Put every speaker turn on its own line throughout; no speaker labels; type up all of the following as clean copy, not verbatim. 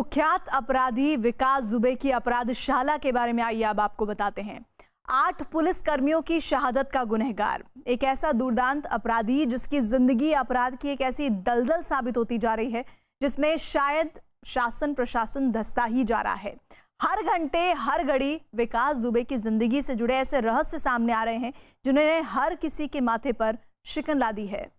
कुख्यात अपराधी विकास दुबे की अपराधशाला के बारे में आइए अब आपको बताते हैं। 8 पुलिस कर्मियों की शहादत का गुनहगार, एक ऐसा दुर्दांत अपराधी जिसकी जिंदगी अपराध की एक ऐसी दलदल साबित होती जा रही है जिसमें शायद शासन प्रशासन धंसता ही जा रहा है। हर घंटे हर घड़ी विकास दुबे की जिंदगी से जुड़े ऐसे रहस्य सामने आ रहे हैं जिन्होंने हर किसी के माथे पर शिकन ला दी है।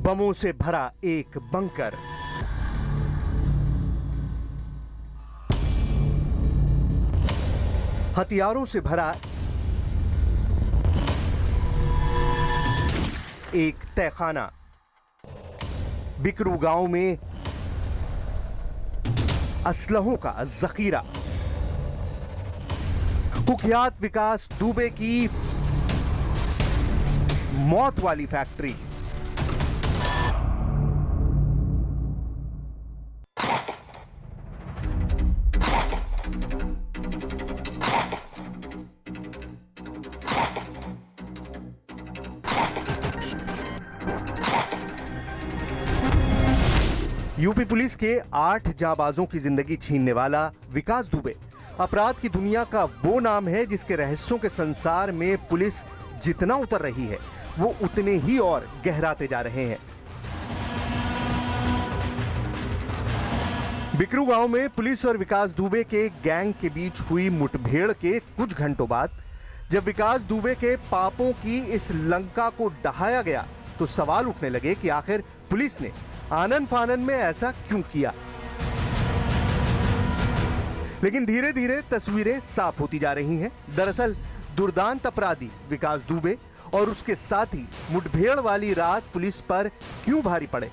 बमों से भरा एक बंकर, हथियारों से भरा एक तहखाना, बिकरू गांव में असलहों का जखीरा, कुख्यात विकास दुबे की मौत वाली फैक्ट्री। यूपी पुलिस के 8 जांबाजों की जिंदगी छीनने वाला विकास दुबे अपराध की दुनिया का वो नाम है जिसके रहस्यों के संसार में पुलिस जितना उतर रही है वो उतने ही और गहराते जा रहे हैं। बिकरू गांव में पुलिस और विकास दुबे के गैंग के बीच हुई मुठभेड़ के कुछ घंटों बाद जब विकास दुबे के पापों की इस लंका को ढहाया गया तो सवाल उठने लगे कि आखिर पुलिस ने आनन फानन में ऐसा क्यों किया। लेकिन धीरे धीरे तस्वीरें साफ होती जा रही हैं। दरअसल दुर्दांत अपराधी विकास दुबे और उसके साथी मुठभेड़ वाली रात पुलिस पर क्यों भारी पड़े,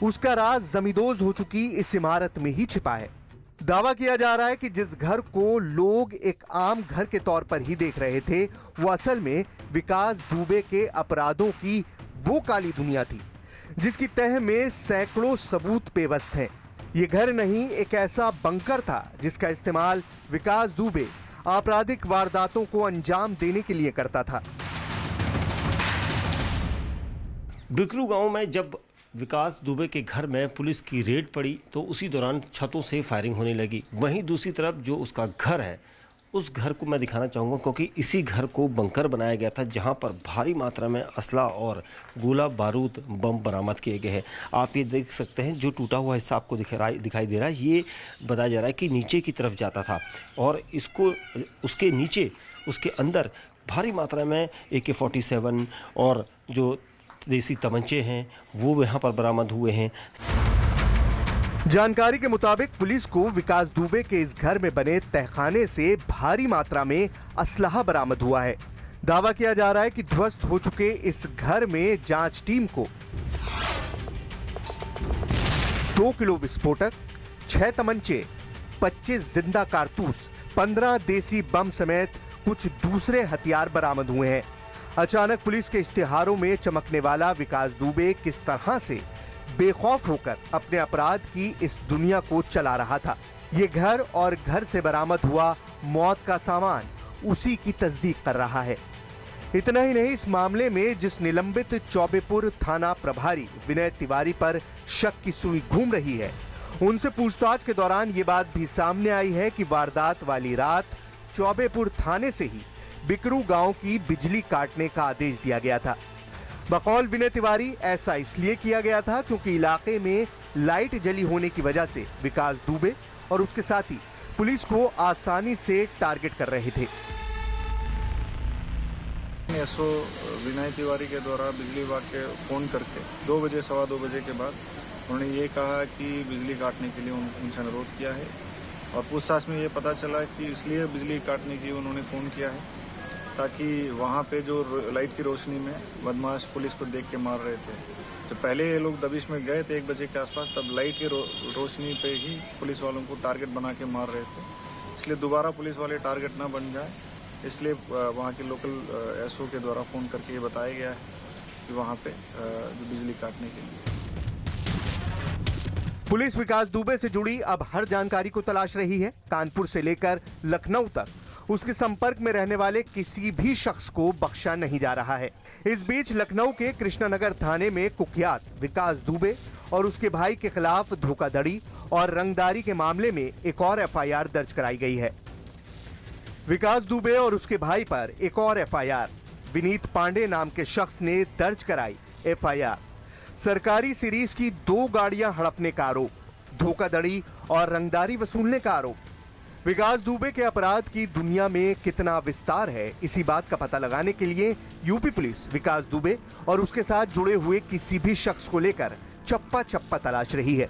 उसका राज जमींदोज हो चुकी इस इमारत में ही छिपा है। दावा किया जा रहा है कि जिस घर को लोग एक आम घर के तौर पर ही देख रहे थे वो असल में विकास दुबे के अपराधों की वो काली दुनिया थी जिसकी तह में सैकड़ों सबूत पेवस्त हैं। ये घर नहीं, एक ऐसा बंकर था जिसका इस्तेमाल विकास दुबे आपराधिक वारदातों को अंजाम देने के लिए करता था।
बिकरू गांव में जब विकास दुबे के घर में पुलिस की रेड पड़ी तो उसी दौरान छतों से फायरिंग होने लगी। वहीं दूसरी तरफ जो उसका घर है उस घर को मैं दिखाना चाहूँगा क्योंकि इसी घर को बंकर बनाया गया था जहां पर भारी मात्रा में असला और गोला बारूद बम बरामद किए गए हैं। आप ये देख सकते हैं जो टूटा हुआ हिस्सा आपको दिखाई दे रहा है, ये बताया जा रहा है कि नीचे की तरफ जाता था और इसको उसके नीचे उसके अंदर भारी मात्रा में AK-47 और जो देसी तमंचे हैं वो यहाँ पर बरामद हुए हैं।
जानकारी के मुताबिक पुलिस को विकास दुबे के इस घर में बने तहखाने से भारी मात्रा में असलहा बरामद हुआ है। दावा किया जा रहा है कि ध्वस्त हो चुके इस घर में जांच टीम को 2 किलो विस्फोटक, 6 तमंचे, 25 जिंदा कारतूस, 15 देसी बम समेत कुछ दूसरे हथियार बरामद हुए हैं। अचानक पुलिस के इश्तिहारों में चमकने वाला विकास दुबे किस तरह से बेखौफ होकर अपने अपराध की इस दुनिया को चला रहा था, ये घर और घर से बरामद हुआ मौत का सामान उसी की तस्दीक कर रहा है। इतना ही नहीं, इस मामले में जिस निलंबित चौबेपुर थाना प्रभारी विनय तिवारी पर शक की सुई घूम रही है, उनसे पूछताछ के दौरान ये बात भी सामने आई है कि वारदात वाली रात चौबेपुर थाने से ही बिकरू गांव की बिजली काटने का आदेश दिया गया था। बकौल विनय तिवारी ऐसा इसलिए किया गया था क्योंकि इलाके में लाइट जली होने की वजह से विकास दुबे और उसके साथी पुलिस को आसानी से टारगेट कर रहे थे।
एसओ विनय तिवारी के द्वारा बिजली विभाग के फोन करके 2 बजे सवा 2 बजे के बाद उन्होंने ये कहा कि बिजली काटने के लिए उनसे अनुरोध किया है और पूछताछ में ये पता चला कि इसलिए बिजली काटने की उन्होंने फ़ोन किया है ताकि वहाँ पे जो लाइट की रोशनी में बदमाश पुलिस को देख के मार रहे थे। तो पहले ये लोग दबिश में गए थे 1 बजे के आसपास, तब लाइट की रोशनी पे ही पुलिस वालों को टारगेट बना के मार रहे थे। इसलिए दोबारा पुलिस वाले टारगेट ना बन जाए, इसलिए वहाँ के लोकल एसओ के द्वारा फ़ोन करके ये बताया गया है कि वहाँ पे जो बिजली काटने के लिए।
पुलिस विकास दुबे से जुड़ी अब हर जानकारी को तलाश रही है। कानपुर से लेकर लखनऊ तक उसके संपर्क में रहने वाले किसी भी शख्स को बख्शा नहीं जा रहा है। इस बीच लखनऊ के कृष्णानगर थाने में कुख्यात विकास दुबे और उसके भाई के खिलाफ धोखाधड़ी और रंगदारी के मामले में एक और एफआईआर दर्ज कराई गई है। विकास दुबे और उसके भाई पर एक और एफआईआर विनीत पांडे नाम के शख्स ने दर्ज कराई एफआईआर। सरकारी सीरीज की 2 गाड़ियां हड़पने का आरोप, धोखाधड़ी और रंगदारी वसूलने का आरोप। विकास दुबे के अपराध की दुनिया में कितना विस्तार है, इसी बात का पता लगाने के लिए यूपी पुलिस विकास दुबे और उसके साथ जुड़े हुए किसी भी शख्स को लेकर चप्पा चप्पा तलाश रही है।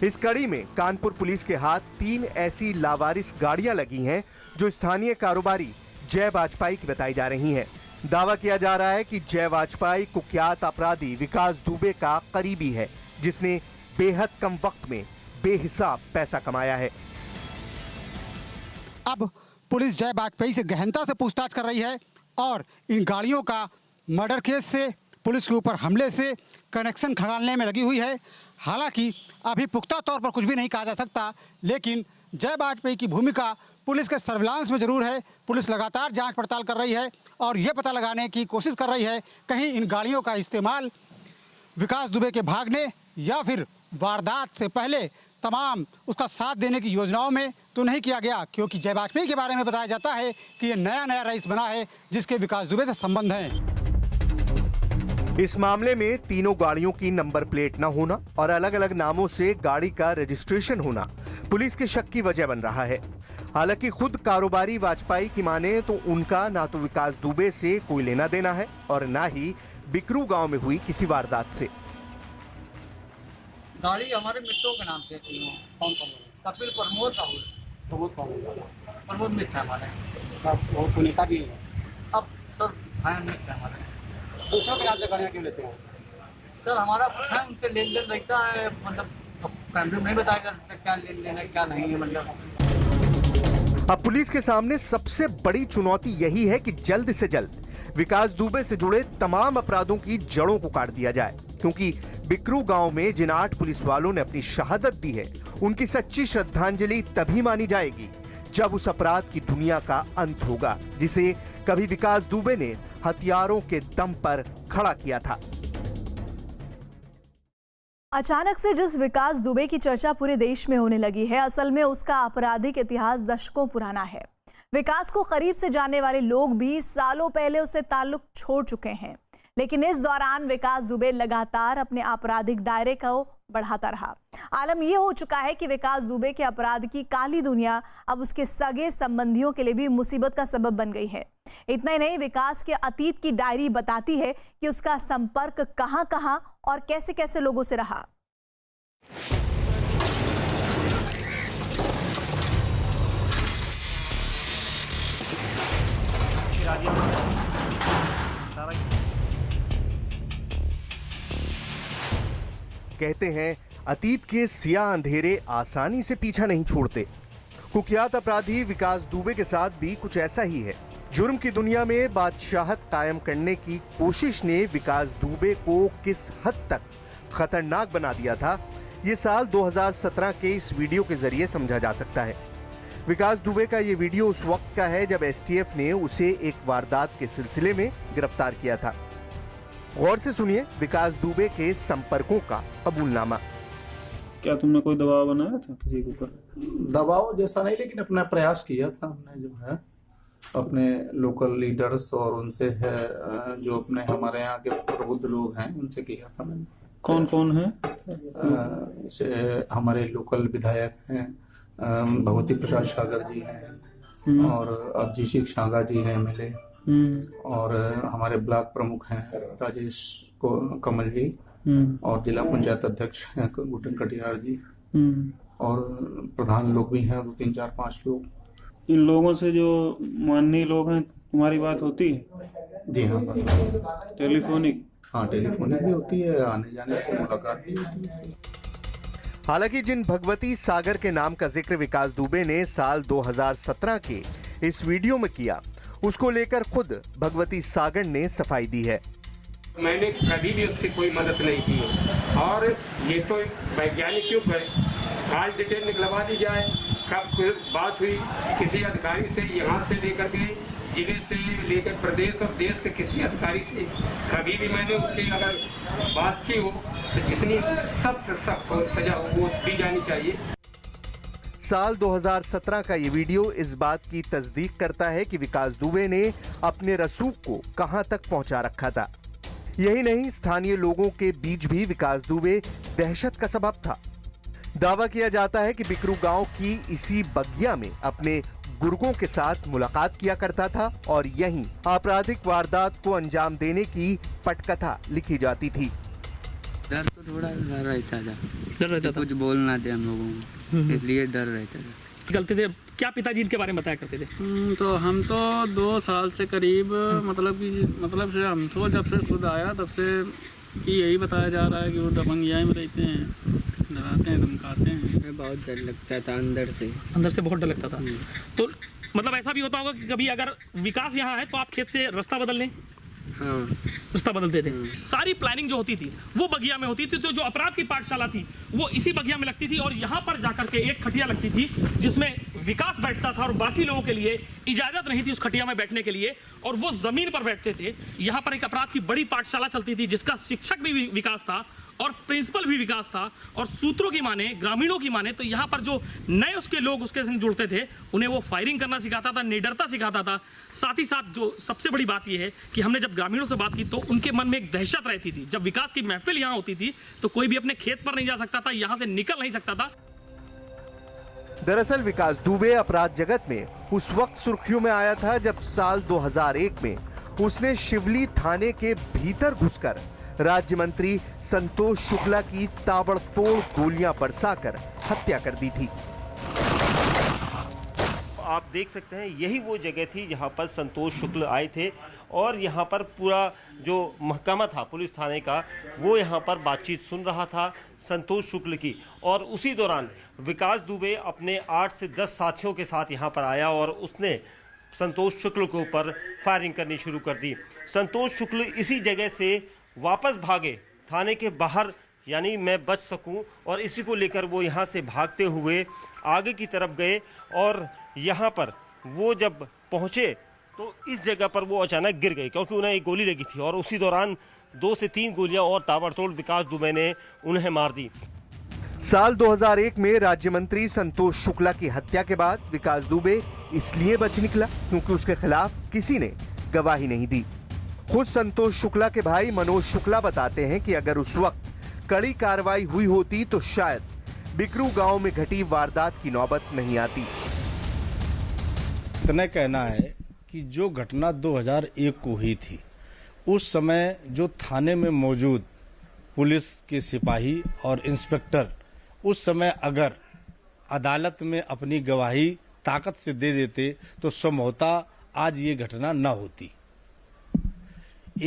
इस कड़ी में कानपुर पुलिस के हाथ 3 ऐसी लावारिस गाड़ियां लगी हैं जो स्थानीय कारोबारी जय वाजपेयी की बताई जा रही हैं। दावा किया जा रहा है कि जय वाजपेयी कुख्यात अपराधी विकास दुबे का करीबी है, जिसने बेहद कम वक्त में बेहिसाब पैसा कमाया है।
अब पुलिस जय वाजपेयी से गहनता से पूछताछ कर रही है और इन गाड़ियों का मर्डर केस से, पुलिस के ऊपर हमले से कनेक्शन खंगालने में लगी हुई है। हालांकि अभी पुख्ता तौर पर कुछ भी नहीं कहा जा सकता, लेकिन जय वाजपेयी की भूमिका पुलिस के सर्विलांस में जरूर है। पुलिस लगातार जांच पड़ताल कर रही है और ये पता लगाने की कोशिश कर रही है कहीं इन गाड़ियों का इस्तेमाल विकास दुबे के भागने या फिर वारदात से पहले तमाम उसका साथ देने की योजनाओं में तो नहीं किया गया, क्योंकि जय वाजपेयी के बारे में बताया जाता है कि ये नया रईस बना है जिसके विकास दुबे से संबंध हैं।
इस मामले में तीनों गाड़ियों की नंबर प्लेट न होना और अलग अलग नामों से गाड़ी का रजिस्ट्रेशन होना पुलिस के शक की वजह बन रहा है। हालांकि खुद कारोबारी वाजपेयी की माने तो उनका ना तो विकास दुबे से कोई लेना देना है और ना ही बिकरू गांव में हुई किसी वारदात से।
गाड़ी हमारे मित्रों के नाम से थी। कौन कपिल, प्रमोद, राहुल। प्रमोद मित्र है हमारे।
और पुनीता भी है।
अब सर भाई मित्र है हमारे।
दूसरों के नाम से गाड़ियाँ क्यों लेते हैं?
सर हमारा है उनसे लेन देन रहता है, मतलब फैमिली में नहीं बताया क्या लेन देन है क्या नहीं है। मतलब
अब पुलिस के सामने सबसे बड़ी चुनौती यही है कि जल्द से जल्द विकास दुबे से जुड़े तमाम अपराधों की जड़ों को काट दिया जाए, क्योंकि बिकरू गांव में जिन 8 पुलिस वालों ने अपनी शहादत दी है, उनकी सच्ची श्रद्धांजलि तभी मानी जाएगी जब उस अपराध की दुनिया का अंत होगा जिसे कभी विकास दुबे ने हथियारों के दम पर खड़ा किया था।
अचानक से जिस विकास दुबे की चर्चा पूरे देश में होने लगी है, असल में उसका आपराधिक इतिहास दशकों पुराना है। विकास को करीब से जानने वाले लोग भी सालों पहले उससे ताल्लुक छोड़ चुके हैं, लेकिन इस दौरान विकास दुबे लगातार अपने आपराधिक दायरे को बढ़ाता रहा। आलम यह हो चुका है कि विकास दुबे के अपराध की काली दुनिया अब उसके सगे संबंधियों के लिए भी मुसीबत का सबब बन गई है। इतना ही नहीं, विकास के अतीत की डायरी बताती है कि उसका संपर्क कहां-कहां और कैसे-कैसे लोगों से रहा।
कहते हैं अतीत के सियाह अंधेरे आसानी से पीछा नहीं छोड़ते। कुख्यात अपराधी विकास दुबे के साथ भी कुछ ऐसा ही है। जुर्म की दुनिया में बादशाहत कायम करने की कोशिश ने विकास दुबे को किस हद तक खतरनाक बना दिया था, ये साल 2017 के इस वीडियो के जरिए समझा जा सकता है। विकास दुबे का ये वीडियो उस वक्त का है जब एसटीएफ ने उसे एक वारदात के सिलसिले में गिरफ्तार किया था। गौर से सुनिए विकास दुबे के संपर्कों का कबूलनामा।
क्या तुमने कोई दबाव बनाया था किसी के ऊपर?
दबाव जैसा नहीं, लेकिन अपना प्रयास किया था हमने, जो है अपने लोकल लीडर्स और उनसे है जो अपने हमारे यहाँ के प्रबुद्ध लोग हैं उनसे किया था मैंने।
कौन कौन है?
हमारे लोकल विधायक हैं, भगवती प्रसाद सागर जी हैं और अभिजीत शांगा जी हैं एमएलए, और हमारे ब्लॉक प्रमुख हैं राजेश कमल जी और जिला पंचायत अध्यक्ष हैं गुटन कटियार जी, और प्रधान लोग भी हैं 2, 3, 4, 5 लोग।
इन लोगों से जो माननीय लोग हैं तुम्हारी बात होती है?
जी हाँ,
टेलीफोनिक?
हाँ, टेलीफोनिक भी होती है, आने जाने से मुलाकात भी होती है।
हालांकि जिन भगवती सागर के नाम का जिक्र विकास दुबे ने साल 2017 के इस वीडियो में किया, उसको लेकर खुद भगवती सागर ने सफाई दी है।
मैंने कभी भी उसकी कोई मदद नहीं की है और ये तो वैज्ञानिक युग है। आज डिटेल निकलवा दी जाए, कब कोई बात हुई किसी अधिकारी से, यहाँ से लेकर के जिले से लेकर प्रदेश और देश के किसी अधिकारी से, कभी भी मैंने उसकी अगर बात की हो तो जितनी सख्त से सख्त सजा हो वो दी जानी चाहिए।
साल 2017 का ये वीडियो इस बात की तस्दीक करता है कि विकास दुबे ने अपने रसूख को कहां तक पहुंचा रखा था। यही नहीं, स्थानीय लोगों के बीच भी विकास दुबे दहशत का सबब था। दावा किया जाता है कि बिकरू गांव की इसी बगिया में अपने गुर्गों के साथ मुलाकात किया करता था और यहीं आपराधिक वारदात को अंजाम देने की पटकथा लिखी जाती थी।
डर तो थोड़ा डर रहता था,
डर रहता था,
कुछ बोलना थे हम लोगों को, इसलिए डर रहता था।
निकलते थे क्या पिताजी इनके बारे में बताया करते थे?
तो हम तो 2 साल से करीब मतलब से हमको जब से शुद्ध आया तब से कि यही बताया जा रहा है कि वो दबंगियाँ में रहते हैं, डराते हैं, धमकाते हैं।
बहुत डर लगता था अंदर से
बहुत डर लगता था। तो मतलब ऐसा भी होता होगा कि कभी अगर विकास यहाँ है तो आप खेत से रास्ता बदल लें?
हाँ,
रास्ता बदलते थे। सारी प्लानिंग जो होती थी वो बगिया में होती थी, तो जो अपराध की पाठशाला थी वो इसी बगिया में लगती थी और यहाँ पर जाकर के एक खटिया लगती थी जिसमें विकास बैठता था और बाकी लोगों के लिए इजाजत नहीं थी उस खटिया में बैठने के लिए और वो जमीन पर बैठते थे। यहाँ पर एक अपराध की बड़ी पाठशाला चलती थी जिसका शिक्षक भी विकास था और प्रिंसिपल भी विकास था और सूत्रों की माने, ग्रामीणों की माने तो यहाँ पर जो नए उसके लोग उसके संग जुड़ते थे उन्हें वो फायरिंग करना सिखाता था, निडरता सिखाता था। साथ ही साथ जो सबसे बड़ी बात यह है कि हमने जब ग्रामीणों से बात की तो उनके मन में एक दहशत रहती थी। जब विकास की महफिल यहाँ होती थी तो कोई भी अपने खेत पर नहीं जा सकता था, यहाँ से निकल नहीं सकता था।
दरअसल विकास दुबे अपराध जगत में उस वक्त सुर्खियों में आया था जब साल 2001 में उसने शिवली थाने के भीतर घुसकर राज्य मंत्री संतोष शुक्ला की ताबड़तोड़ गोलियां बरसाकर हत्या कर दी थी।
आप देख सकते हैं यही वो जगह थी जहां पर संतोष शुक्ल आए थे और यहां पर पूरा जो महकमा था पुलिस थाने का वो यहां पर बातचीत सुन रहा था संतोष शुक्ल की। और उसी दौरान विकास दुबे अपने 8 से 10 साथियों के साथ यहां पर आया और उसने संतोष शुक्ल के ऊपर फायरिंग करनी शुरू कर दी। संतोष शुक्ल इसी जगह से वापस भागे थाने के बाहर, यानी मैं बच सकूं, और इसी को लेकर वो यहाँ से भागते हुए आगे की तरफ गए और यहाँ पर वो जब पहुँचे तो इस जगह पर वो अचानक गिर गए क्योंकि उन्हें एक गोली लगी थी और उसी दौरान 2 से 3 गोलियां और ताबड़तोड़ विकास दुबे ने उन्हें मार दी।
साल 2001 में राज्य मंत्री संतोष शुक्ला की हत्या के बाद विकास दुबे इसलिए बच निकला क्योंकि उसके खिलाफ किसी ने गवाही नहीं दी। खुद संतोष शुक्ला के भाई मनोज शुक्ला बताते हैं कि अगर उस वक्त कड़ी कार्रवाई हुई होती तो शायद बिकरू गांव में घटी वारदात की नौबत नहीं आती।
इतना कहना है कि जो घटना 2001 को हुई थी उस समय जो थाने में मौजूद पुलिस के सिपाही और इंस्पेक्टर उस समय अगर अदालत में अपनी गवाही ताकत से दे देते तो संभवतः आज ये घटना न होती।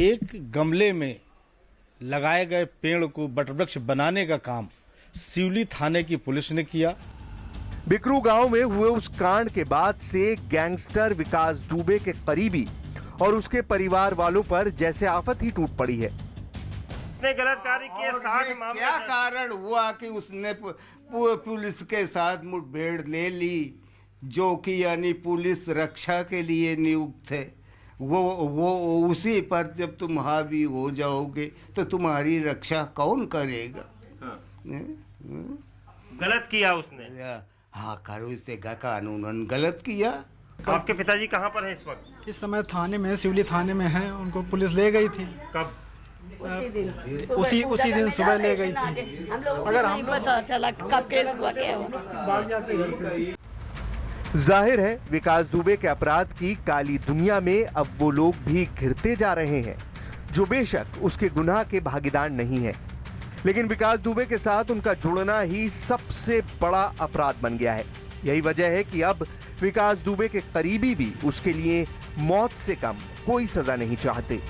एक गमले में लगाए गए पेड़ को वटवृक्ष बनाने का काम शिवली थाने की पुलिस ने किया।
बिकरू गांव में हुए उस कांड के बाद से गैंगस्टर विकास दुबे के करीबी और उसके परिवार वालों पर जैसे आफत ही टूट पड़ी है।
गलत कार्य किए, 60 मामले
क्या कारण हुआ कि उसने पुलिस के साथ मुठभेड़ ले ली जो कि यानी पुलिस रक्षा के लिए नियुक्त थे। वो उसी पर जब तुम हावी हो जाओगे तो तुम्हारी रक्षा कौन करेगा?
गलत किया उसने।
हाँ, करो इसे कानूनन गलत किया।
आपके पिताजी कहाँ पर हैं इस वक्त?
इस समय थाने में, शिवली थाने में है। उनको पुलिस ले गई थी।
कब?
उसी दिन सुबह ले गई थी।
अगर हम पता चला कब केस हुआ क्या हुआ।
जाहिर है विकास दुबे के अपराध की काली दुनिया में अब वो लोग भी घिरते जा रहे हैं जो बेशक उसके गुनाह के भागीदार नहीं है, लेकिन विकास दुबे के साथ उनका जुड़ना ही सबसे बड़ा अपराध बन गया है। यही वजह है कि अब विकास दुबे के करीबी भी उसके लिए मौत से कम कोई सजा नहीं चाहते।